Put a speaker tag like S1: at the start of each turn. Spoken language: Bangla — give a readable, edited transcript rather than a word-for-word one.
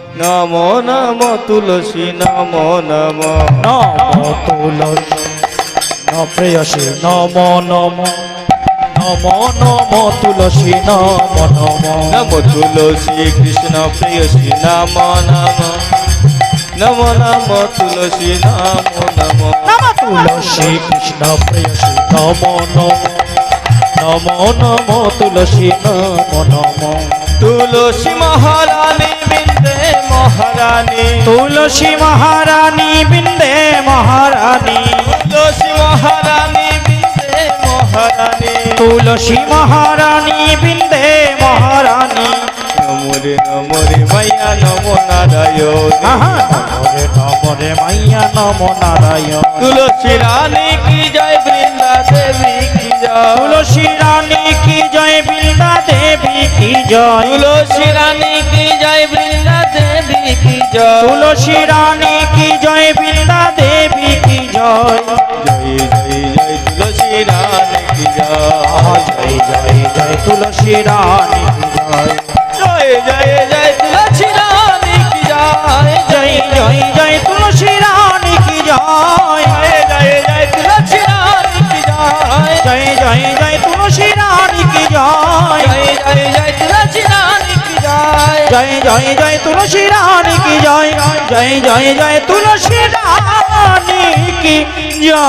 S1: নমো নমো তুলসী নমো নমো
S2: নমো তুলসী প্রেয়সী নমো নমো নমো নমো তুলসী নমো নমো
S1: নমো তুলসী কৃষ্ণ প্রেয়সী নমো নমো নমো নমো তুলসী নমো নমো
S2: নমো তুলসী কৃষ্ণ প্রেয়সী নমো নমো নমো নমো তুলসী নমো নমো
S1: তুলসী মহারানী বিন্দে মহারানী
S2: তুলসী মহারানী বিন্দে মহারানী
S1: তুলসী মহারানী বিন্দে মহারানী
S2: তুলসী মহারানী বিন্দে মহারানী
S1: নমরে নমরে মাইয়া নমো নারায়ণ
S2: নমরে মাইয়া নমো নারায়ণ
S1: তুলসী রানী কি জয় বৃন্দা দেবী কি জয়
S2: তুলসী রানী কি জয় বৃন্দা দেবী কি জয়
S1: তুলসী রানী কি জয় বৃন্দা দেবী কি জয়
S2: তুলসী রানী কি জয় বৃন্দা দেবী কি জয়
S1: জয় জয় জয় তুলসী রানী কি জয়
S2: জয় জয় জয় তুলসী রানী কি জয়
S1: জয় জয় জয় তুলসী রানী কি জয়
S2: জয় জয় জয় তুলসী রানী কি জয়
S1: জয় জয় তুলসী রানী কি জয়
S2: জয় জয় জয় তুলসী রানী কি জয়
S1: জয় জয় জয় তুলসী রানী কি জয়
S2: জয় জয় জয় তুলসী রানী কি জয় জয় জয় জয় তুলসী রানী কি জয়।